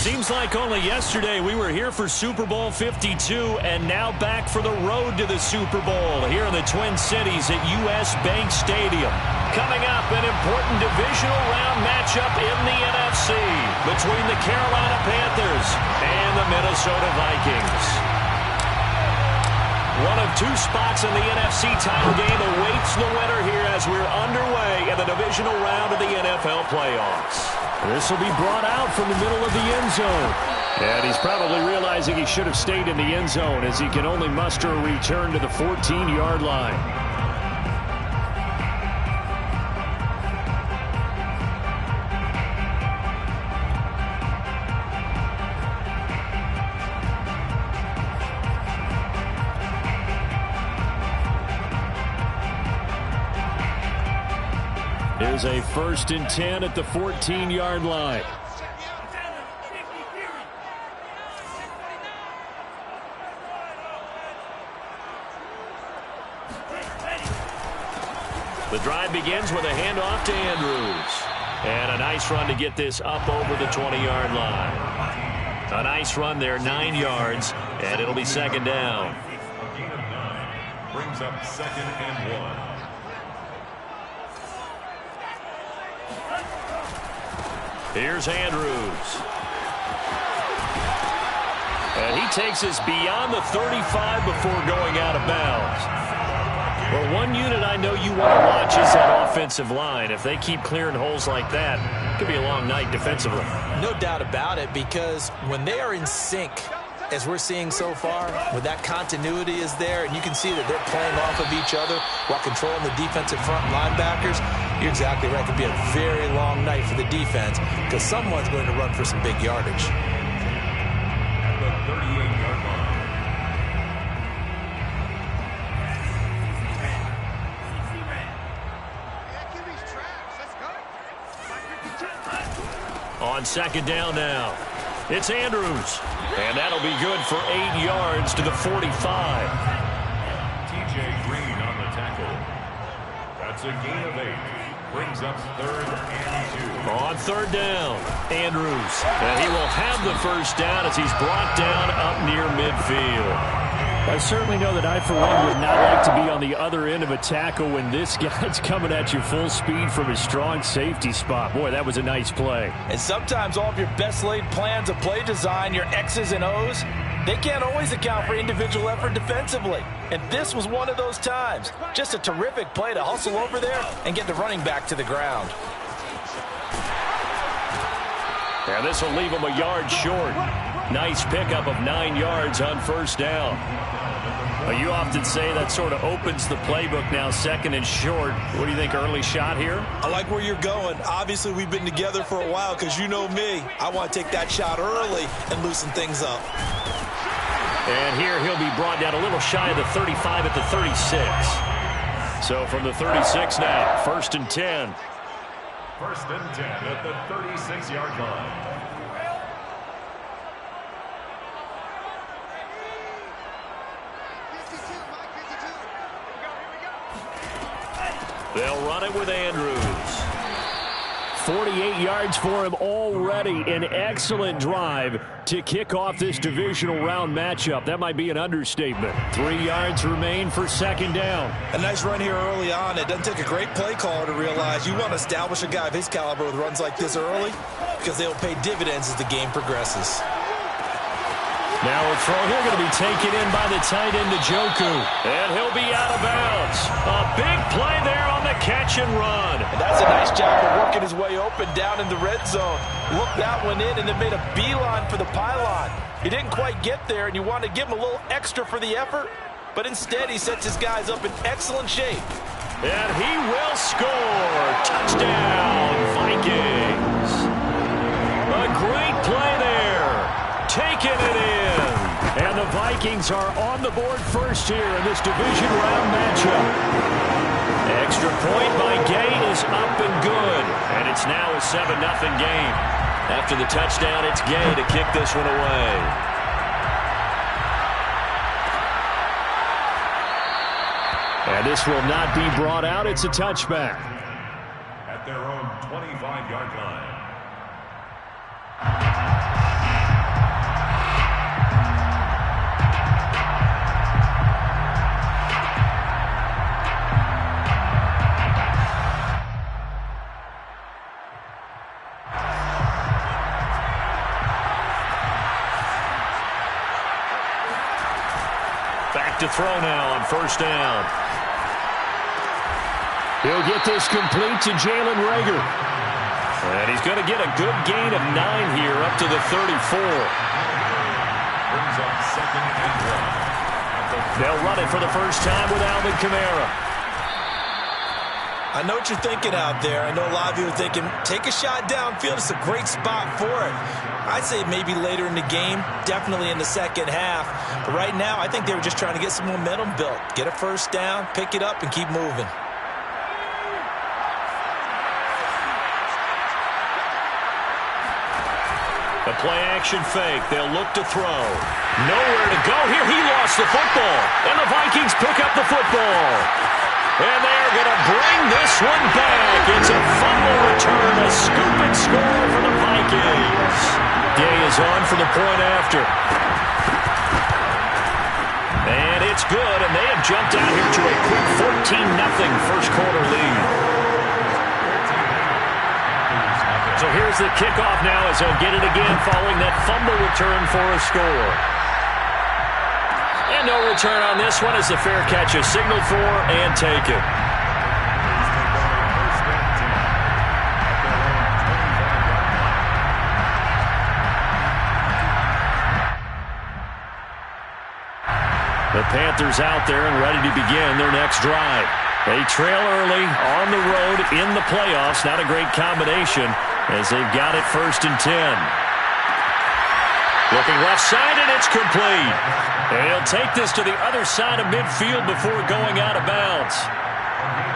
Seems like only yesterday we were here for Super Bowl 52 and now back for the road to the Super Bowl here in the Twin Cities at US Bank Stadium. Coming up, an important divisional round matchup in the NFC between the Carolina Panthers and the Minnesota Vikings. One of two spots in the NFC title game awaits the winner here as we're underway in the divisional round of the NFL playoffs. This will be brought out from the middle of the end zone. And he's probably realizing he should have stayed in the end zone as he can only muster a return to the 14-yard line. Here's a 1st and 10 at the 14-yard line. The drive begins with a handoff to Andrews. And a nice run to get this up over the 20-yard line. A nice run there, 9 yards, and it'll be 2nd down. A gain of 9 brings up 2nd and 1. Here's Andrews. And he takes us beyond the 35 before going out of bounds. Well, one unit I know you want to watch is that offensive line. If they keep clearing holes like that, it could be a long night defensively. No doubt about it, because when they are in sync, as we're seeing so far, when that continuity is there, and you can see that they're playing off of each other while controlling the defensive front linebackers, you're exactly right. It could be a very long night for the defense because someone's going to run for some big yardage. At the 38-yard line. On 2nd down now, it's Andrews. And that'll be good for 8 yards to the 45. T.J. Green on the tackle. That's a gain of 8. Brings up 3rd and 2. On 3rd down, Andrews. And he will have the 1st down as he's brought down up near midfield. I certainly know that I, for one, would not like to be on the other end of a tackle when this guy's coming at you full speed from his strong safety spot. Boy, that was a nice play. And sometimes all of your best laid plans of play design, your X's and O's, they can't always account for individual effort defensively. And this was one of those times. Just a terrific play to hustle over there and get the running back to the ground. And this will leave him a yard short. Nice pickup of 9 yards on 1st down. Well, you often say that sort of opens the playbook now, 2nd and short. What do you think, early shot here? I like where you're going. Obviously, we've been together for a while because you know me. I want to take that shot early and loosen things up. And here he'll be brought down a little shy of the 35 at the 36. So from the 36 now, 1st and 10. 1st and 10 at the 36-yard line. They'll run it with Andrews. 48 yards for him already. An excellent drive to kick off this divisional round matchup. That might be an understatement. 3 yards remain for 2nd down. A nice run here early on. It doesn't take a great play caller to realize you want to establish a guy of his caliber with runs like this early because they'll pay dividends as the game progresses. Now a throw here going to be taken in by the tight end, Njoku. And he'll be out of bounds. A big play there on the catch and run. And that's a nice job of working his way open down in the red zone. Looked that one in and then made a beeline for the pylon. He didn't quite get there, and you want to give him a little extra for the effort. But instead, he sets his guys up in excellent shape. And he will score. Touchdown, Vikings. A great play there. Taking it in. And the Vikings are on the board first here in this division round matchup. Extra point by Gay is up and good. And it's now a 7-0 game. After the touchdown, it's Gay to kick this one away. And this will not be brought out. It's a touchback. At their own 25-yard line. back to throw now on first down. He'll get this complete to Jalen Reagor. And he's going to get a good gain of 9 here up to the 34. Brings up 2nd and 1. They'll run it for the first time with Alvin Kamara. I know what you're thinking out there. I know a lot of you are thinking, take a shot downfield. It's a great spot for it. I'd say maybe later in the game, definitely in the second half. But right now, I think they were just trying to get some momentum built. Get a first down, pick it up, and keep moving. The play-action fake. They'll look to throw. Nowhere to go here. He lost the football. And the Vikings pick up the football. And they're going to bring this one back. It's a fumble return, a scoop and score for the Vikings. Day is on for the point after. And it's good, and they have jumped out here to a quick 14-0 first quarter lead. So here's the kickoff now as they'll get it again following that fumble return for a score. And no return on this one as the fair catch is signaled for and taken. The Panthers out there and ready to begin their next drive. They trail early on the road in the playoffs. Not a great combination as they've got it 1st and 10. Looking left side, and it's complete. And he'll take this to the other side of midfield before going out of bounds.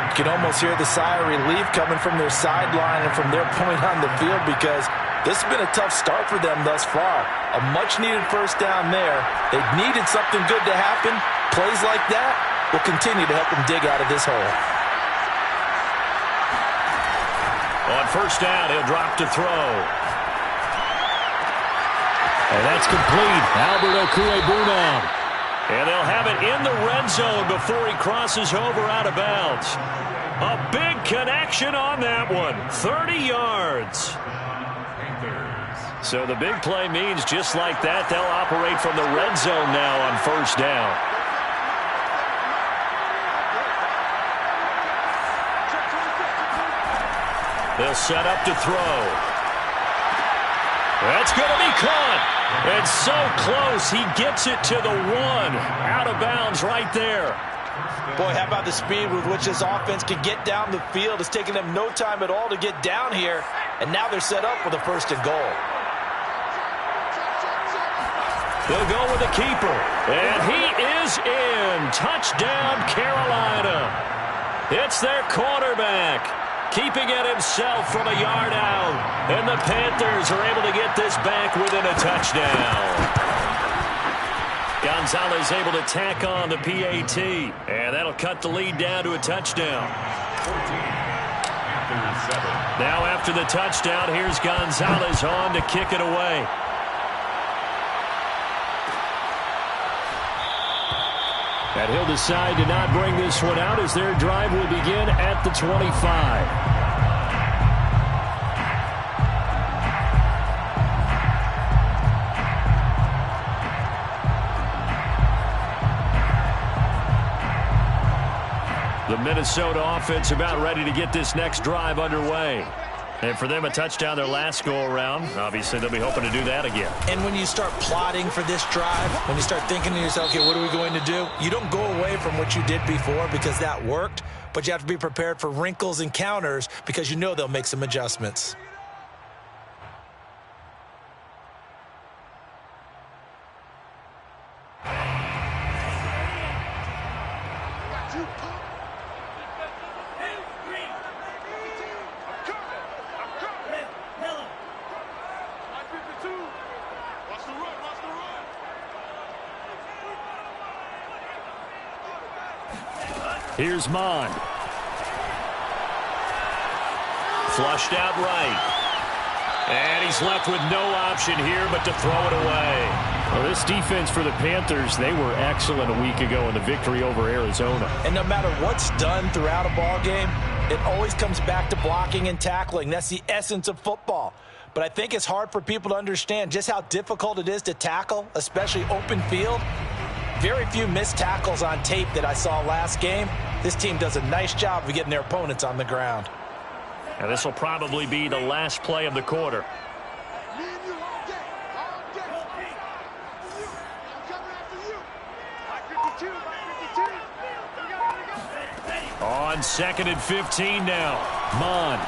You can almost hear the sigh of relief coming from their sideline and from their point on the field because this has been a tough start for them thus far. A much-needed first down there. They needed something good to happen. Plays like that will continue to help them dig out of this hole. On first down, he'll drop to throw. And that's complete. Albert Okwuegbunam. And they'll have it in the red zone before he crosses over out of bounds. A big connection on that one. 30 yards. So the big play means just like that, they'll operate from the red zone now on first down. They'll set up to throw. That's going to be caught. And so close, he gets it to the 1. Out of bounds right there. Boy, how about the speed with which this offense can get down the field? It's taken them no time at all to get down here. And now they're set up with a 1st and goal. They'll go with the keeper. And he is in. Touchdown, Carolina. It's their quarterback, keeping it himself from a yard out. And the Panthers are able to get this back within a touchdown. Gonzalez able to tack on the PAT. And that'll cut the lead down to a touchdown. 14, Panthers 7. Now after the touchdown, here's Gonzalez on to kick it away. And he'll decide to not bring this one out as their drive will begin at the 25. The Minnesota offense about ready to get this next drive underway. And for them, a touchdown their last go-around. Obviously, they'll be hoping to do that again. And when you start plotting for this drive, when you start thinking to yourself, okay, what are we going to do? You don't go away from what you did before because that worked, but you have to be prepared for wrinkles and counters because you know they'll make some adjustments. Here's Mond. Flushed out right. And he's left with no option here but to throw it away. Well, this defense for the Panthers, they were excellent a week ago in the victory over Arizona. And no matter what's done throughout a ball game, it always comes back to blocking and tackling. That's the essence of football. But I think it's hard for people to understand just how difficult it is to tackle, especially open field. very few missed tackles on tape that I saw last game. This team does a nice job of getting their opponents on the ground. And this will probably be the last play of the quarter. On 2nd and 15 now. Mond.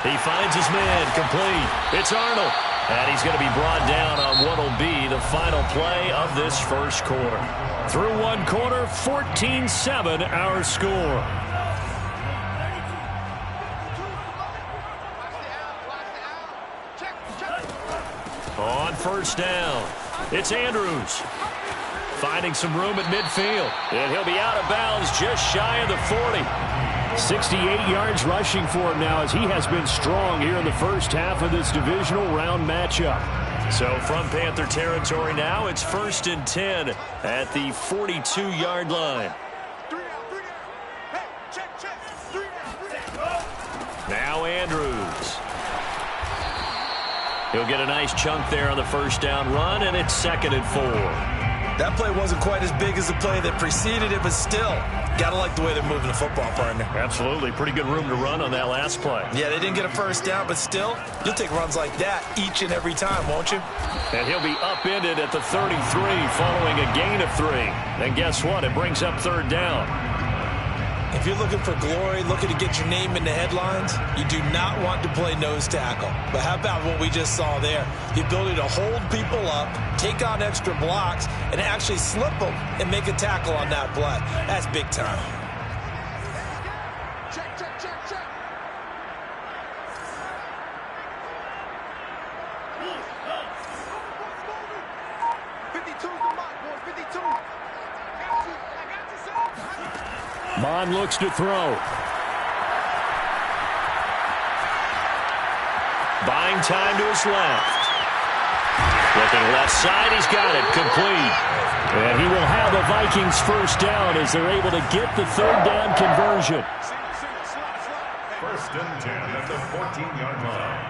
He finds his man, complete. It's Arnold. And he's going to be brought down on what will be the final play of this first quarter. Through one quarter, 14-7 our score. On first down, it's Andrews. Finding some room at midfield. And he'll be out of bounds just shy of the 40. 68 yards rushing for him now as he has been strong here in the first half of this divisional round matchup. So from Panther territory now, it's 1st and 10 at the 42-yard line. Now Andrews. He'll get a nice chunk there on the first down run, and it's 2nd and 4. That play wasn't quite as big as the play that preceded it, but still, gotta like the way they're moving the football, partner. Absolutely. Pretty good room to run on that last play. Yeah, they didn't get a first down, but still, you'll take runs like that each and every time, won't you? And he'll be upended at the 33 following a gain of 3. And guess what? It brings up 3rd down. If you're looking for glory, looking to get your name in the headlines, you do not want to play nose tackle. But how about what we just saw there? The ability to hold people up, take on extra blocks, and actually slip them and make a tackle on that play. That's big time. Check, check, check, check. 52's the mark, boys, 52. I got you, son. Mond looks to throw. Buying time to his left. Looking left side, he's got it, complete. And he will have a Vikings first down as they're able to get the 3rd down conversion. 1st and 10 at the 14-yard line.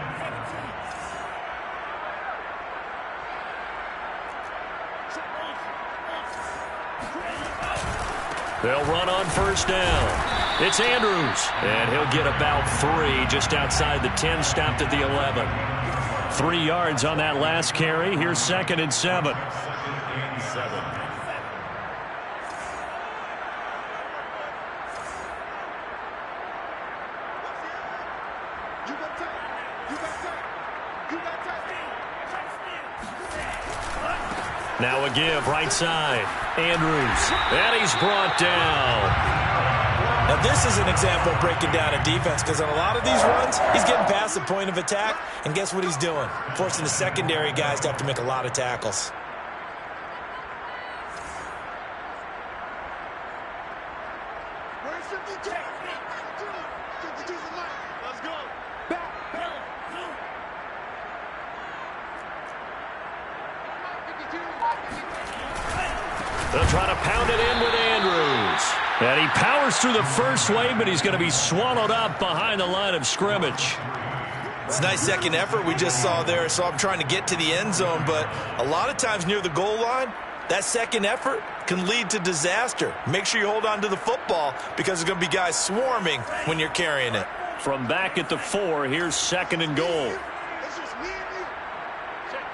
They'll run on first down. It's Andrews. And he'll get about 3 just outside the 10, stopped at the 11. 3 yards on that last carry. Here's 2nd and 7. 2nd and 7. Now a give, right side. Andrews. And he's brought down. Now this is an example of breaking down a defense, because on a lot of these runs, he's getting past the point of attack, and guess what he's doing? Forcing the secondary guys to have to make a lot of tackles. Where's 52? 52's the mark. Let's go. Back. They'll try to pound it in with Andrews. And he powers through the first wave, but he's going to be swallowed up behind the line of scrimmage. It's a nice second effort we just saw there, so I'm trying to get to the end zone, but a lot of times near the goal line, that second effort can lead to disaster. Make sure you hold on to the football, because there's going to be guys swarming when you're carrying it. From back at the 4, here's 2nd and goal. It's just me and you. Check.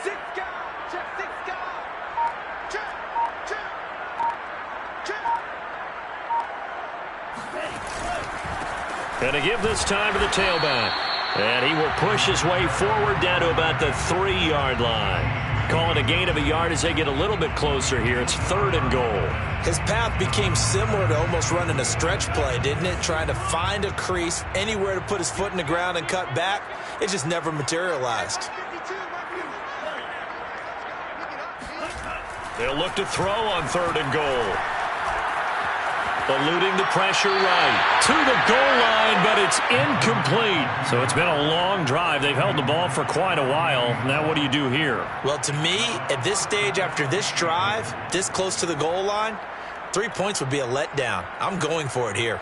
6 guys. Check 6 guys. Check. And to give this time to the tailback. And he will push his way forward down to about the 3-yard line. Calling a gain of a yard as they get a little bit closer here. It's 3rd and goal. His path became similar to almost running a stretch play, didn't it? Trying to find a crease, anywhere to put his foot in the ground and cut back. It just never materialized. They'll look to throw on 3rd and goal. Eluding the pressure right to the goal line, but it's incomplete. So it's been a long drive. They've held the ball for quite a while. Now what do you do here? Well, to me, at this stage after this drive, this close to the goal line, 3 points would be a letdown. I'm going for it here.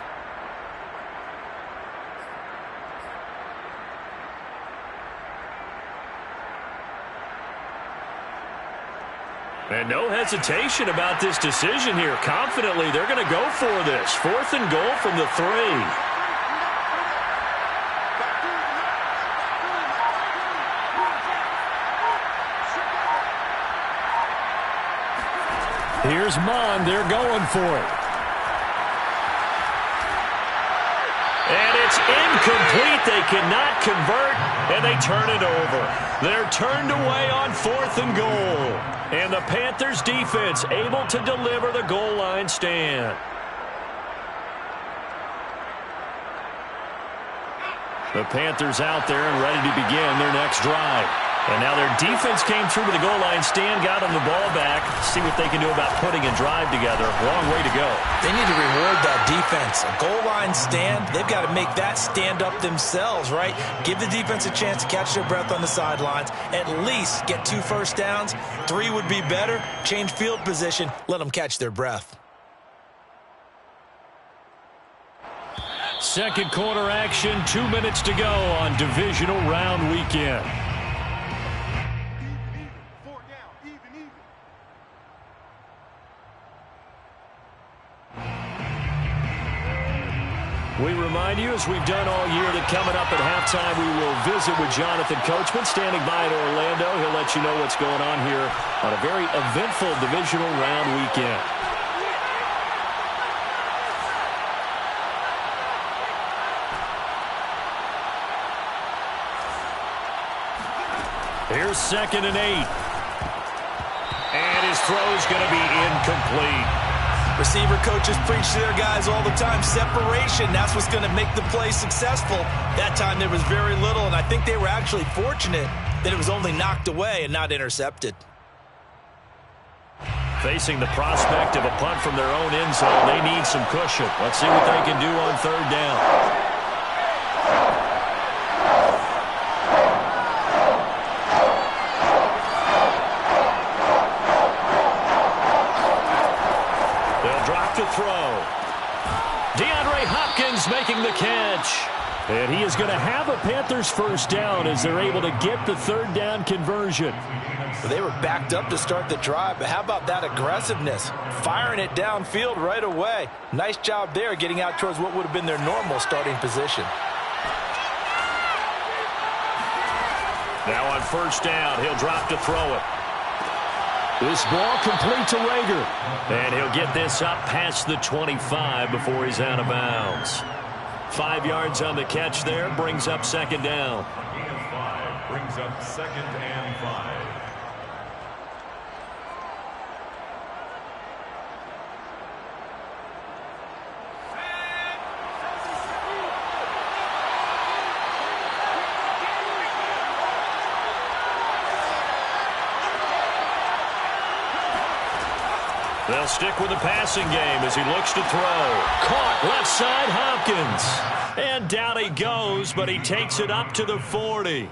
And no hesitation about this decision here. Confidently, they're going to go for this. 4th and goal from the 3. Here's Mon. They're going for it. And it's incomplete. They cannot convert, and they turn it over. They're turned away on 4th and goal. And the Panthers defense able to deliver the goal line stand. The Panthers out there and ready to begin their next drive. And now their defense came through to the goal line stand, got them the ball back. See what they can do about putting a drive together. Long way to go. They need to reward that defense. A goal line stand, they've got to make that stand up themselves, right? Give the defense a chance to catch their breath on the sidelines. At least get 2 first downs. 3 would be better. Change field position. Let them catch their breath. Second quarter action, 2 minutes to go on divisional round weekend. We remind you, as we've done all year, that coming up at halftime, we will visit with Jonathan Coachman, standing by in Orlando. He'll let you know what's going on here on a very eventful divisional round weekend. Here's 2nd and 8. And his throw's going to be incomplete. Receiver coaches preach to their guys all the time. Separation, that's what's going to make the play successful. That time there was very little, and I think they were actually fortunate that it was only knocked away and not intercepted. Facing the prospect of a punt from their own end zone, they need some cushion. Let's see what they can do on 3rd down. To throw. DeAndre Hopkins making the catch. And he is going to have a Panthers first down as they're able to get the 3rd down conversion. Well, they were backed up to start the drive, but how about that aggressiveness? Firing it downfield right away. Nice job there getting out towards what would have been their normal starting position. Now on 1st down, he'll drop to throw it. This ball complete to Rager. And he'll get this up past the 25 before he's out of bounds. 5 yards on the catch there, brings up 2nd down. Gain of 5 brings up 2nd and 5. They'll stick with the passing game as he looks to throw. Caught left side, Hopkins. And down he goes, but he takes it up to the 40.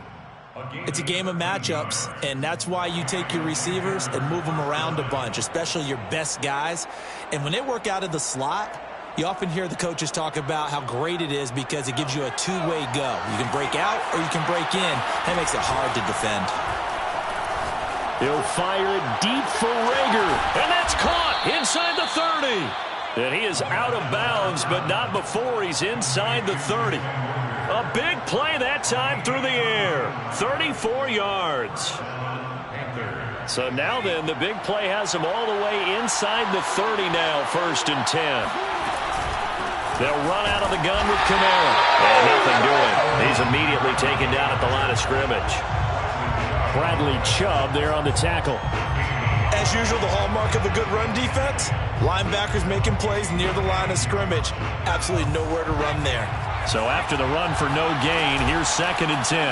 It's a game of matchups, and that's why you take your receivers and move them around a bunch, especially your best guys. And when they work out of the slot, you often hear the coaches talk about how great it is because it gives you a two-way go. You can break out or you can break in. That makes it hard to defend. He'll fire it deep for Rager. And that's caught inside the 30. And he is out of bounds, but not before he's inside the 30. A big play that time through the air. 34 yards. So now then, the big play has him all the way inside the 30 now, 1st and 10. They'll run out of the gun with Kamara. And nothing doing. He's immediately taken down at the line of scrimmage. Bradley Chubb there on the tackle. As usual, the hallmark of a good run defense, linebackers making plays near the line of scrimmage. Absolutely nowhere to run there. So after the run for no gain, here's 2nd and 10.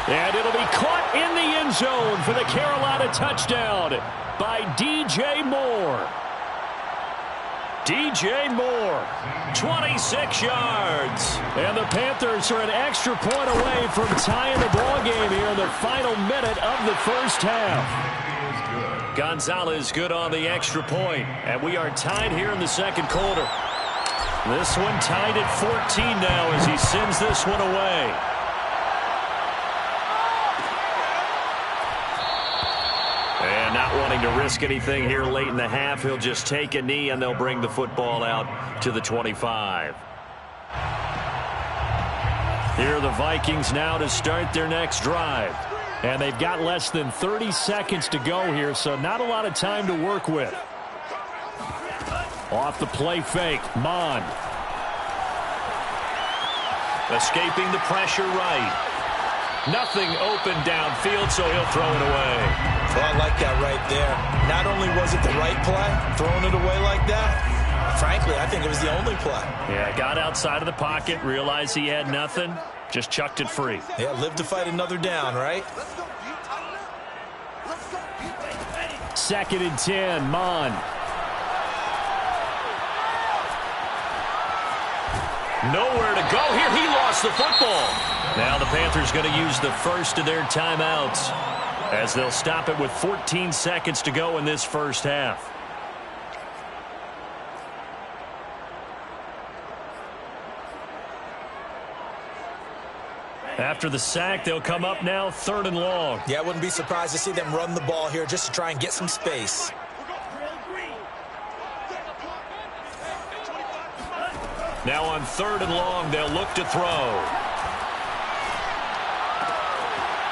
And it'll be caught in the end zone for the Carolina touchdown by DJ Moore. DJ Moore, 26 yards. And the Panthers are an extra point away from tying the ball game here in the final minute of the first half. Gonzalez good on the extra point. And we are tied here in the second quarter. This one tied at 14 now as he sends this one away. going to risk anything here late in the half. He'll just take a knee, and they'll bring the football out to the 25. Here are the Vikings now to start their next drive. And they've got less than 30 seconds to go here, so not a lot of time to work with. Off the play fake, Mon. Escaping the pressure right. Nothing open downfield, so he'll throw it away. Well, I like that right there. Not only was it the right play, throwing it away like that, frankly, I think it was the only play. Yeah, got outside of the pocket, realized he had nothing, just chucked it free. Yeah, live to fight another down, right? 2nd and 10, Mon. Nowhere to go here. He lost the football. Now the Panthers going to use the first of their timeouts as they'll stop it with 14 seconds to go in this first half. After the sack, they'll come up now 3rd and long. Yeah, I wouldn't be surprised to see them run the ball here just to try and get some space. Now on 3rd and long, they'll look to throw.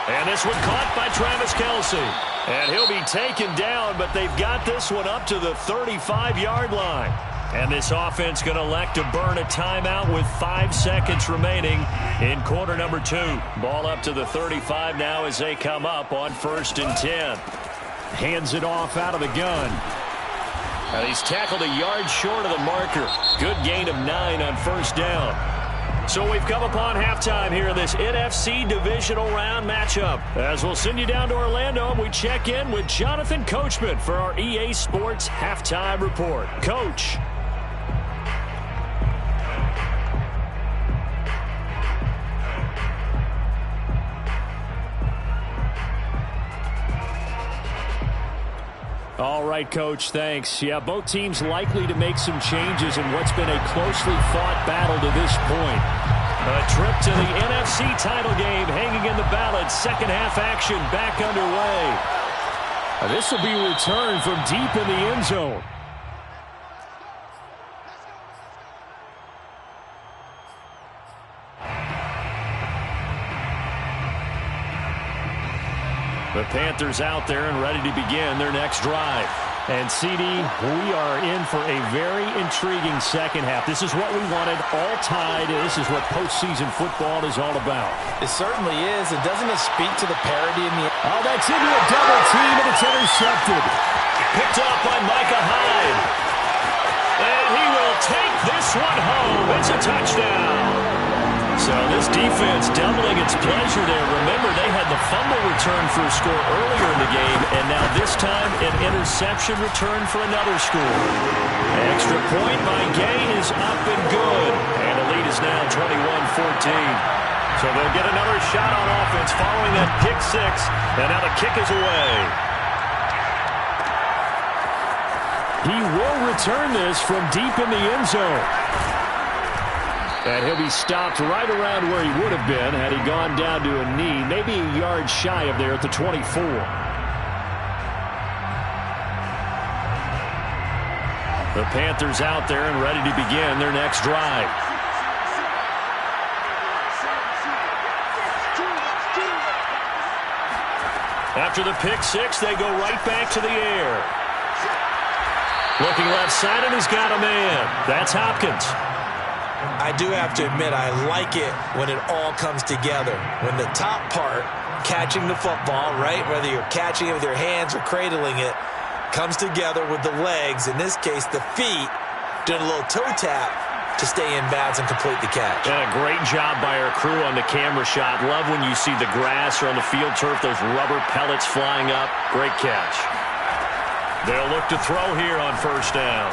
And this one caught by Travis Kelce. And he'll be taken down, but they've got this one up to the 35-yard line. And this offense going to elect to burn a timeout with 5 seconds remaining in quarter number 2. Ball up to the 35 now as they come up on 1st and 10. Hands it off out of the gun. And he's tackled a yard short of the marker. Good gain of 9 on 1st down. So we've come upon halftime here in this NFC divisional round matchup. As we'll send you down to Orlando, we check in with Jonathan Coachman for our EA Sports Halftime Report. Coach. All right, Coach, thanks. Yeah, both teams likely to make some changes in what's been a closely fought battle to this point. A trip to the NFC title game hanging in the balance. Second half action back underway. This will be returned from deep in the end zone. The Panthers out there and ready to begin their next drive. And, CD, we are in for a very intriguing second half. This is what we wanted, all tied. This is what postseason football is all about. It certainly is. And doesn't it speak to the parity in the... Oh, that's into a double team, and it's intercepted. Picked up by Micah Hyde. And he will take this one home. It's a touchdown. So this defense doubling its pleasure there. Remember, they had the fumble return for a score earlier in the game, and now this time an interception return for another score. Extra point by Gay is up and good, and the lead is now 21-14. So they'll get another shot on offense following that pick six, and now the kick is away. He will return this from deep in the end zone. And he'll be stopped right around where he would have been had he gone down to a knee, maybe a yard shy of there at the 24. The Panthers out there and ready to begin their next drive. After the pick six, they go right back to the air. Looking left side, and he's got a man. That's Hopkins. I do have to admit, I like it when it all comes together. When the top part, catching the football, right, whether you're catching it with your hands or cradling it, comes together with the legs, in this case the feet, doing a little toe tap to stay in bounds and complete the catch. And a great job by our crew on the camera shot. Love when you see the grass or on the field turf, those rubber pellets flying up. Great catch. They'll look to throw here on 1st down.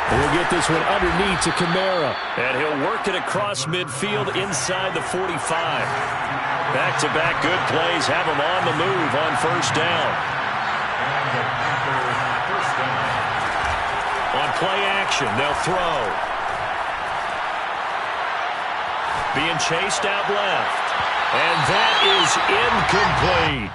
We'll get this one underneath to Kamara. And he'll work it across midfield inside the 45. Back-to-back good plays have him on the move on 1st down. On play action, they'll throw. Being chased out left. And that is incomplete.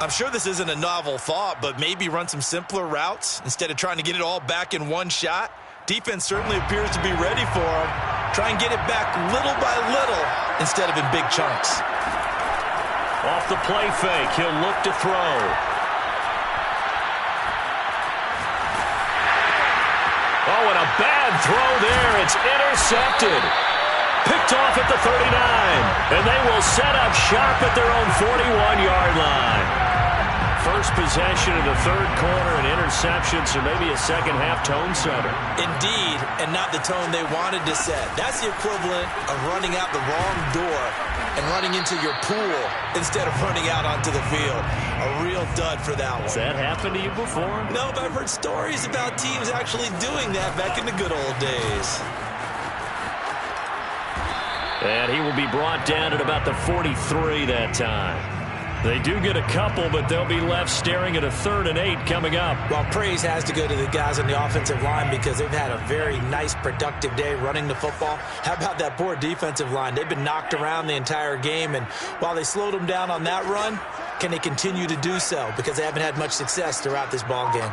I'm sure this isn't a novel thought, but maybe run some simpler routes instead of trying to get it all back in one shot. Defense certainly appears to be ready for him. Try and get it back little by little instead of in big chunks. Off the play fake, he'll look to throw. Oh, and a bad throw there. It's intercepted. Picked off at the 39. And they will set up shop at their own 41-yard line. First possession of the third quarter, an interception, so maybe a second-half tone setter. Indeed, and not the tone they wanted to set. That's the equivalent of running out the wrong door and running into your pool instead of running out onto the field. A real dud for that one. Has that happened to you before? No, but I've heard stories about teams actually doing that back in the good old days. And he will be brought down at about the 43 that time. They do get a couple, but they'll be left staring at a 3rd and 8 coming up. Well, praise has to go to the guys on the offensive line because they've had a very nice, productive day running the football. How about that poor defensive line? They've been knocked around the entire game, and while they slowed them down on that run, can they continue to do so? Because they haven't had much success throughout this ball game.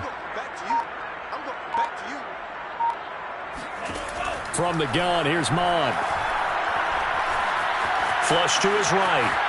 From the gun, here's Mon. Flush to his right.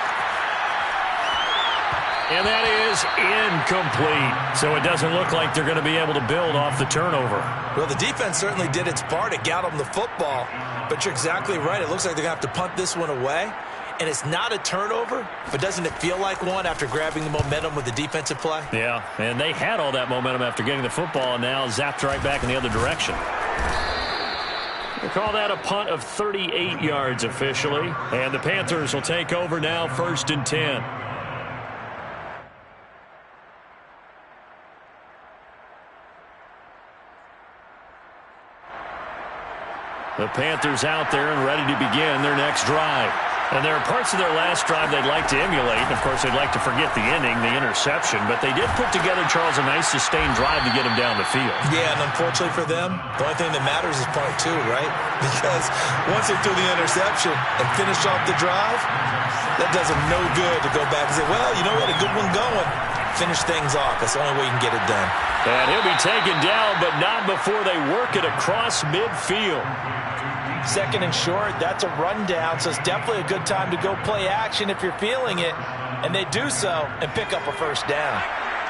And that is incomplete. So it doesn't look like they're going to be able to build off the turnover. Well, the defense certainly did its part. It got them the football. But you're exactly right. It looks like they're going to have to punt this one away. And it's not a turnover, but doesn't it feel like one after grabbing the momentum with the defensive play? Yeah, and they had all that momentum after getting the football and now zapped right back in the other direction. We'll call that a punt of 38 yards officially. And the Panthers will take over now, 1st and 10. The Panthers out there and ready to begin their next drive. And there are parts of their last drive they'd like to emulate. And, of course, they'd like to forget the ending, the interception. But they did put together, Charles, a nice sustained drive to get him down the field. Yeah, and unfortunately for them, the only thing that matters is part 2, right? Because once they threw the interception and finished off the drive, that does them no good to go back and say, well, you know, we had a good one going. Finish things off. That's the only way you can get it done. And he'll be taken down, but not before they work it across midfield. 2nd and short, that's a rundown, so it's definitely a good time to go play action if you're feeling it. And they do so and pick up a 1st down.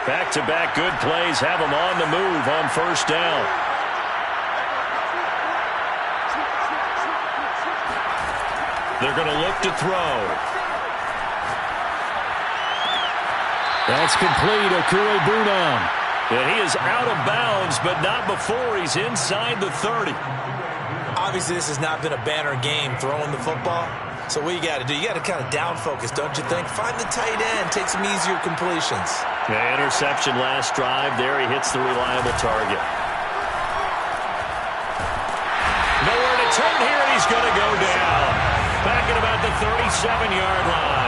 Back-to-back good plays have them on the move on 1st down. They're going to look to throw. That's complete, Okure-Bunam. And he is out of bounds, but not before he's inside the 30. Obviously, this has not been a banner game throwing the football. So what you got to do, you got to kind of down focus, don't you think? Find the tight end, take some easier completions. Yeah, interception last drive. There he hits the reliable target. Nowhere to turn here, and he's going to go down. Back at about the 37-yard line.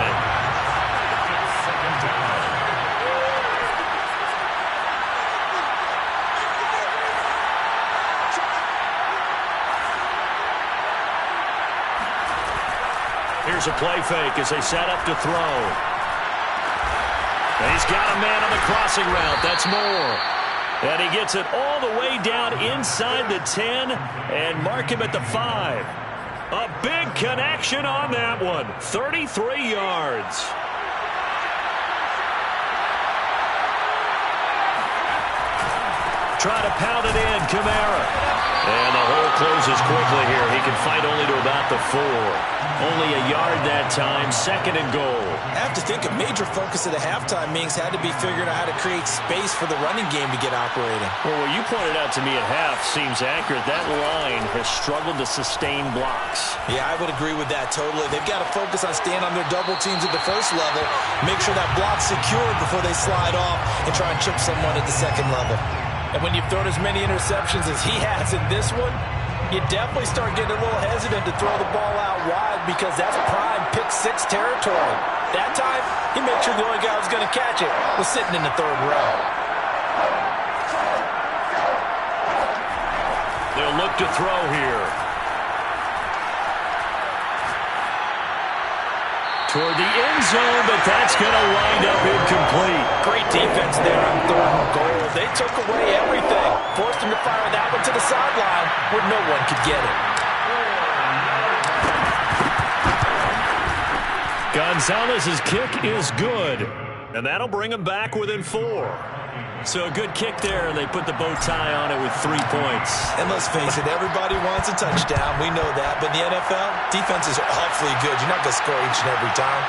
Here's a play fake as they set up to throw. And he's got a man on the crossing route. That's Moore. And he gets it all the way down inside the 10 and mark him at the 5. A big connection on that one. 33 yards. Try to pound it in, Kamara. And the hole closes quickly here. He can fight only to about the 4. Only a yard that time, 2nd and goal. I have to think a major focus at the halftime meetings had to be figuring out how to create space for the running game to get operating. Well, what you pointed out to me at half seems accurate. That line has struggled to sustain blocks. Yeah, I would agree with that totally. They've got to focus on staying on their double teams at the 1st level, make sure that block's secured before they slide off and try and chip someone at the 2nd level. And when you've thrown as many interceptions as he has in this one, you definitely start getting a little hesitant to throw the ball out wide because that's prime pick-6 territory. That time, he made sure the only guy who was going to catch it was sitting in the 3rd row. They'll look to throw here. toward the end zone, but that's going to wind up incomplete. Great defense there on 3rd and goal. They took away everything. Forced him to fire that one to the sideline where no one could get it. Gonzalez's kick is good, and that'll bring him back within 4. So a good kick there, and they put the bow tie on it with 3 points. And let's face it, everybody wants a touchdown. We know that. But in the NFL, defenses are awfully good. You're not going to score each and every time.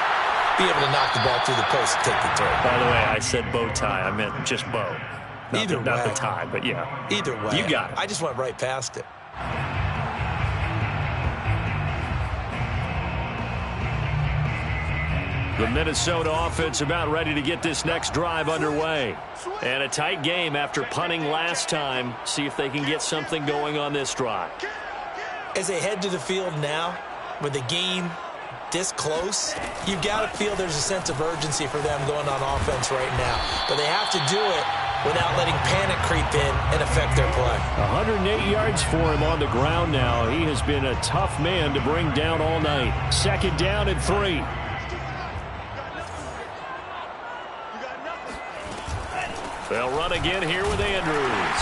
Be able to knock the ball through the post and take the throw. By the way, I said bow tie. I meant just bow. Not the tie, but yeah. Either way. You got it. I just went right past it. The Minnesota offense about ready to get this next drive underway. And a tight game after punting last time. See if they can get something going on this drive. As they head to the field now, with the game this close, you've got to feel there's a sense of urgency for them going on offense right now. But they have to do it without letting panic creep in and affect their play. 108 yards for him on the ground now. He has been a tough man to bring down all night. 2nd down and 3. They'll run again here with Andrews.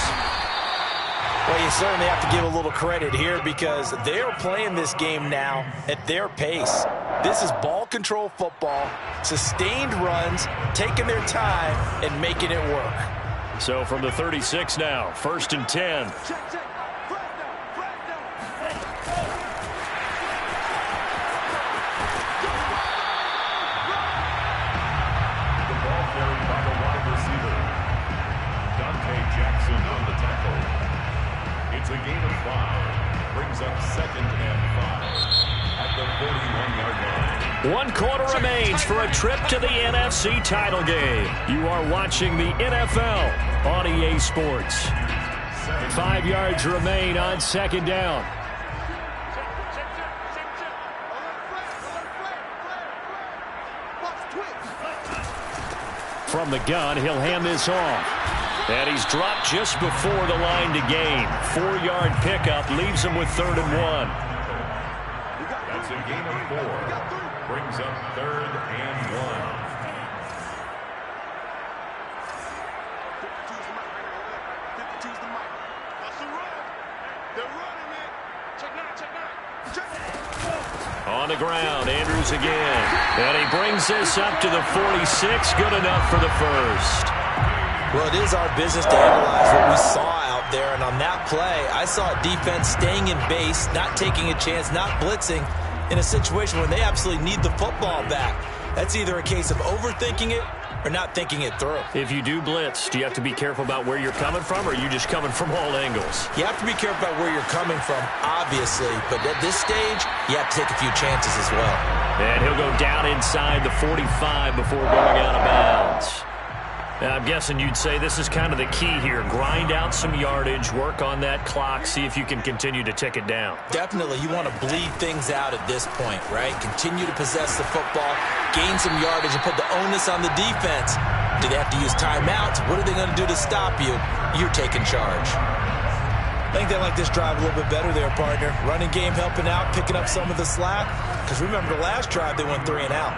Well, you certainly have to give a little credit here because they're playing this game now at their pace. This is ball control football, sustained runs, taking their time, and making it work. So from the 36 now, 1st and 10. It's a gain of 5. Brings up 2nd and 5 at the 41-yard line. 1 quarter remains for a trip to the NFC title game. You are watching the NFL on EA Sports. 5 yards remain on 2nd down. From the gun, he'll hand this off. And he's dropped just before the line to gain. 4-yard pickup leaves him with 3rd and 1. That's a gain of 4. Brings up 3rd and 1. On the ground, Andrews again. And he brings this up to the 46. Good enough for the 1st. Well, it is our business to analyze what we saw out there. And on that play, I saw a defense staying in base, not taking a chance, not blitzing in a situation where they absolutely need the football back. That's either a case of overthinking it or not thinking it through. If you do blitz, do you have to be careful about where you're coming from, or are you just coming from all angles? You have to be careful about where you're coming from, obviously. But at this stage, you have to take a few chances as well. And he'll go down inside the 45 before going out of bounds. Now, I'm guessing you'd say this is kind of the key here. Grind out some yardage, work on that clock, see if you can continue to tick it down. Definitely. You want to bleed things out at this point, right? Continue to possess the football, gain some yardage, and put the onus on the defense. Do they have to use timeouts? What are they going to do to stop you? You're taking charge. I think they like this drive a little bit better there, partner. Running game helping out, picking up some of the slack. Because remember, the last drive, they went 3 and out.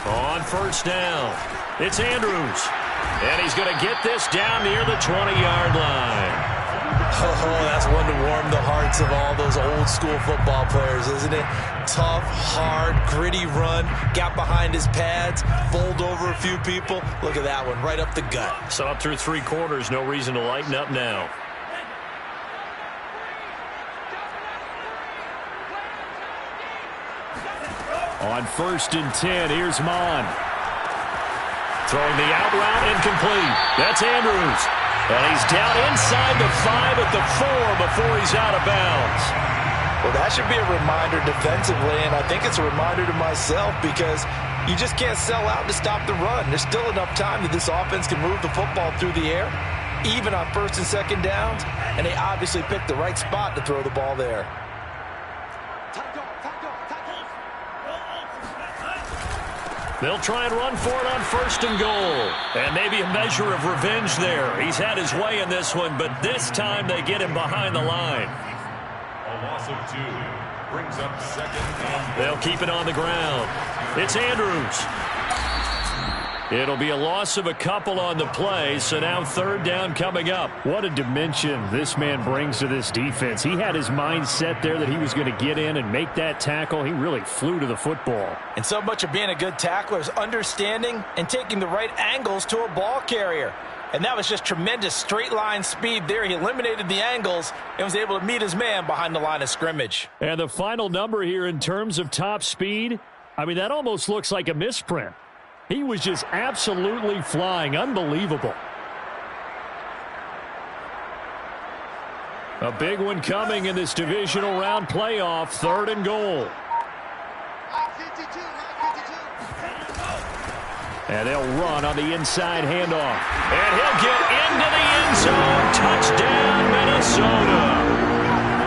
On 1st down, it's Andrews. And he's going to get this down near the 20-yard line. Oh, that's one to warm the hearts of all those old-school football players, isn't it? Tough, hard, gritty run. Got behind his pads, bowled over a few people. Look at that one, right up the gut. Saw it through 3 quarters. No reason to lighten up now. On 1st and 10, here's Mon. Throwing the out route, incomplete. That's Andrews. And he's down inside the 5 at the 4 before he's out of bounds. Well, that should be a reminder defensively, and I think it's a reminder to myself because you just can't sell out to stop the run. There's still enough time that this offense can move the football through the air, even on 1st and 2nd downs, and they obviously picked the right spot to throw the ball there. They'll try and run for it on 1st and goal. And maybe a measure of revenge there. He's had his way in this one, but this time they get him behind the line. A loss of 2 brings up 2nd and They'll keep it on the ground. It's Andrews. It'll be a loss of a couple on the play, so now 3rd down coming up. What a dimension this man brings to this defense. He had his mind set there that he was going to get in and make that tackle. He really flew to the football. And so much of being a good tackler is understanding and taking the right angles to a ball carrier. And that was just tremendous straight line speed there. He eliminated the angles and was able to meet his man behind the line of scrimmage. And the final number here in terms of top speed, I mean, that almost looks like a misprint. He was just absolutely flying. Unbelievable. A big one coming in this divisional round playoff. 3rd and goal. And they'll run on the inside handoff. And he'll get into the end zone. Touchdown, Minnesota.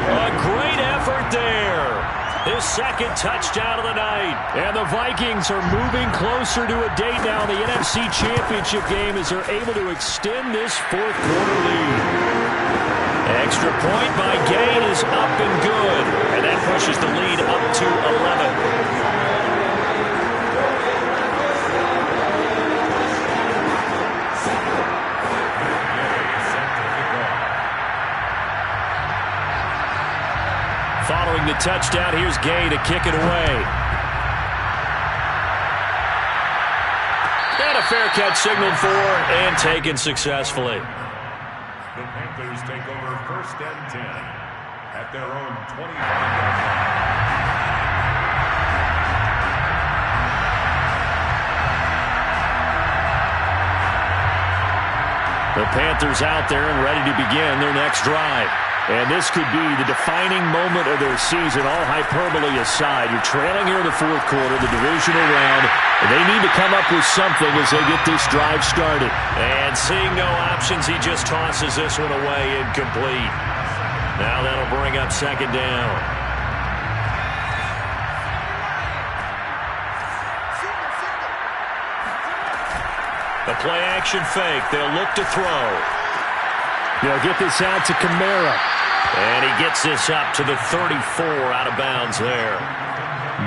A great effort there. His 2nd touchdown of the night. And the Vikings are moving closer to a date now in the NFC Championship game as they're able to extend this 4th quarter lead. Extra point by Gain is up and good. And that pushes the lead up to 11. Following the touchdown, here's Gay to kick it away. And a fair catch signaled for and taken successfully. the Panthers take over 1st and 10 at their own 25-yard line. The Panthers out there and ready to begin their next drive. And this could be the defining moment of their season, all hyperbole aside. You're trailing here in the 4th quarter, the divisional round, and they need to come up with something as they get this drive started. And seeing no options, he just tosses this one away incomplete. Now that'll bring up 2nd down. The play-action fake. They'll look to throw. They'll get this out to Kamara. And he gets this up to the 34 out of bounds there.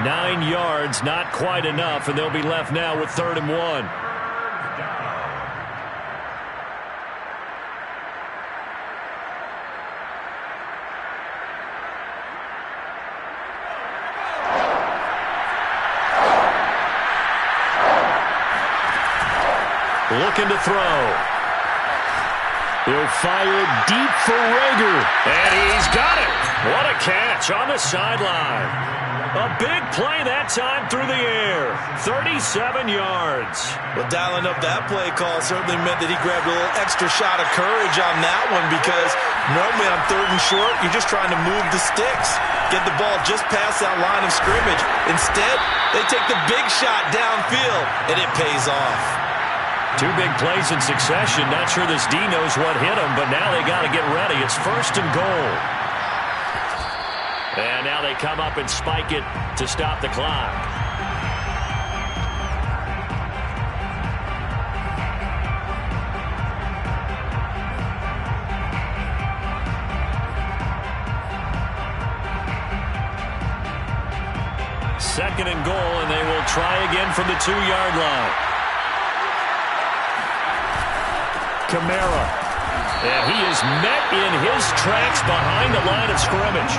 9 yards, not quite enough, and they'll be left now with 3rd and 1. Looking to throw. He'll fire deep for Rager. And he's got it. What a catch on the sideline. A big play that time through the air. 37 yards. Well, dialing up that play call certainly meant that he grabbed a little extra shot of courage on that one, because normally on 3rd and short, you're just trying to move the sticks, get the ball just past that line of scrimmage. Instead, they take the big shot downfield, and it pays off. 2 big plays in succession. Not sure this D knows what hit him, but now they got to get ready. It's 1st and goal. And now they come up and spike it to stop the clock. Second and goal, and they will try again from the 2-yard line. Kamara. And he is met in his tracks behind the line of scrimmage.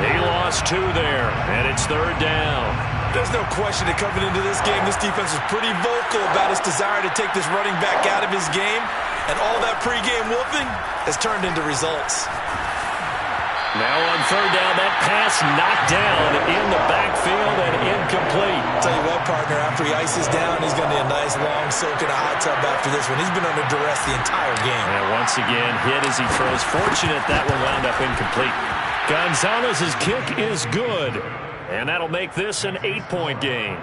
He lost 2 there, and it's 3rd down. There's no question that coming into this game, this defense was pretty vocal about its desire to take this running back out of his game, and all that pregame wolfing has turned into results. Now on 3rd down, that pass knocked down in the backfield and incomplete. Tell you what, partner, after he ices down, he's going to need a nice long soak in a hot tub after this one. He's been under duress the entire game. And once again, hit as he throws. Fortunate that one wound up incomplete. Gonzalez's kick is good, and that'll make this an 8-point game.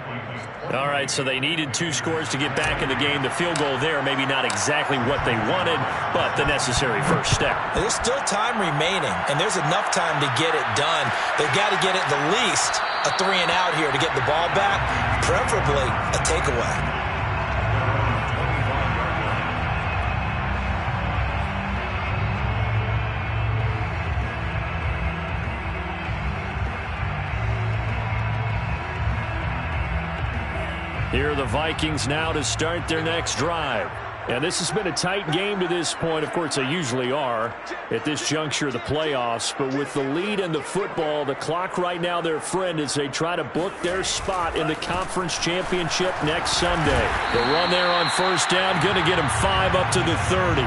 All right, so they needed 2 scores to get back in the game. The field goal there, maybe not exactly what they wanted, but the necessary first step. There's still time remaining, and there's enough time to get it done. They've got to get at the least a 3-and-out here to get the ball back, preferably a takeaway. Here are the Vikings now to start their next drive. And this has been a tight game to this point. Of course, they usually are at this juncture of the playoffs. But with the lead in the football, the clock right now their friend as they try to book their spot in the conference championship next Sunday. The run there on first down, going to get them 5 up to the 30.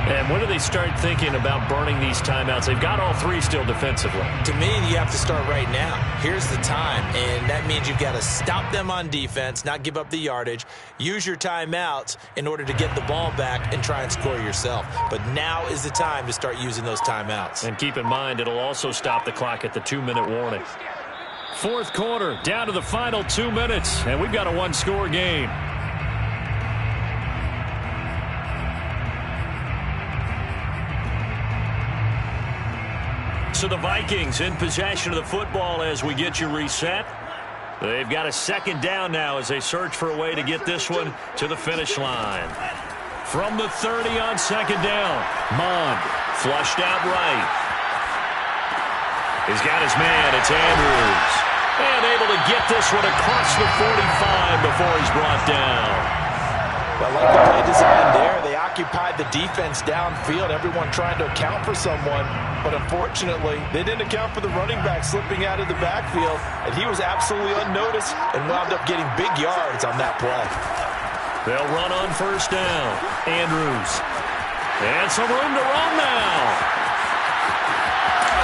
And when do they start thinking about burning these timeouts? They've got all 3 still defensively. To me, you have to start right now. Here's the time, and that means you've got to stop them on defense, not give up the yardage, use your timeouts in order to get the ball back and try and score yourself. But now is the time to start using those timeouts. And keep in mind, it'll also stop the clock at the 2-minute warning. Fourth quarter, down to the final 2 minutes, and we've got a 1-score game. So the Vikings in possession of the football as we get you reset. They've got a second down now as they search for a way to get this one to the finish line. From the 30 on second down, Mond flushed out right. He's got his man, it's Andrews. And able to get this one across the 45 before he's brought down. I like the play design there. They occupied the defense downfield, everyone trying to account for someone. But unfortunately, they didn't account for the running back slipping out of the backfield, and he was absolutely unnoticed and wound up getting big yards on that play. They'll run on first down. Andrews. And some room to run now.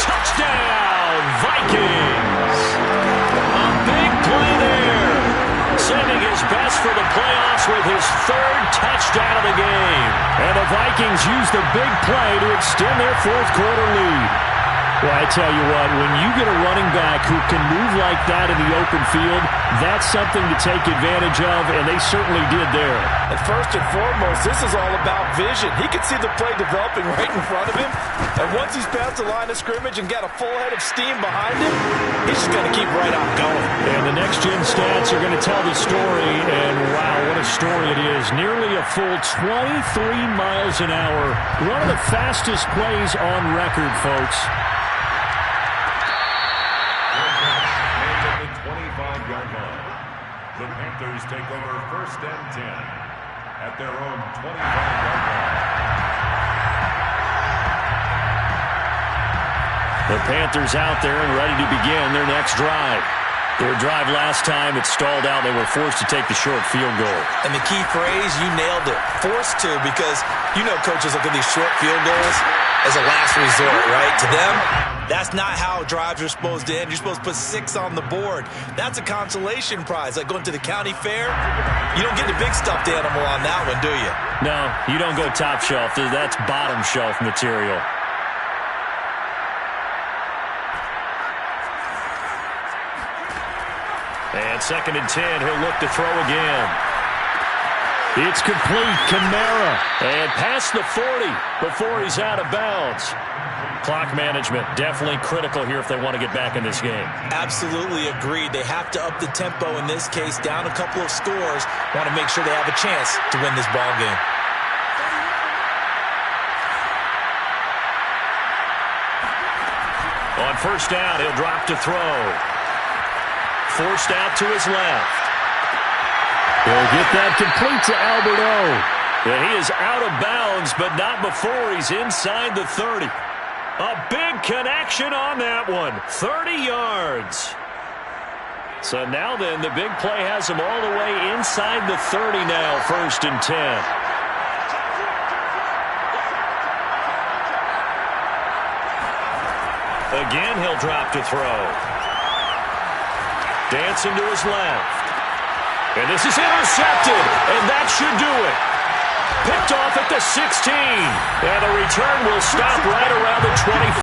Touchdown, Vikings. A big play there. Sending his best for the playoffs with his 3rd touchdown of the game. And the Vikings use the big play to extend their 4th quarter lead. Well, I tell you what, when you get a running back who can move like that in the open field, that's something to take advantage of, and they certainly did there. And first and foremost, this is all about vision. He could see the play developing right in front of him, and once he's past the line of scrimmage and got a full head of steam behind him, he's just going to keep right on going. And the next-gen stats are going to tell the story, and wow, what a story it is. Nearly a full 23 miles an hour. One of the fastest plays on record, folks. The Panthers take over first and 10 at their own 25-yard line. The Panthers out there and ready to begin their next drive. Their drive last time, it stalled out. They were forced to take the short field goal. And the key phrase, you nailed it. Forced to, because you know coaches look at these short field goals as a last resort, right? To them, that's not how drives are supposed to end. You're supposed to put 6 on the board. That's a consolation prize. Like going to the county fair, you don't get the big stuffed animal on that one, do you? No, you don't go top shelf. That's bottom shelf material. And 2nd and 10, he'll look to throw again. It's complete, Kamara. And past the 40 before he's out of bounds. Clock management definitely critical here if they want to get back in this game. Absolutely agreed. They have to up the tempo in this case, down a couple of scores. Want to make sure they have a chance to win this ball game. On first down, he'll drop to throw. Forced out to his left. He'll get that complete to Albert O. And he is out of bounds, but not before he's inside the 30. A big connection on that one. 30 yards. So now then, the big play has him all the way inside the 30 now, 1st and 10. Again, he'll drop to throw. Dancing to his left. And this is intercepted, and that should do it. Picked off at the 16. And the return will stop right around the 20.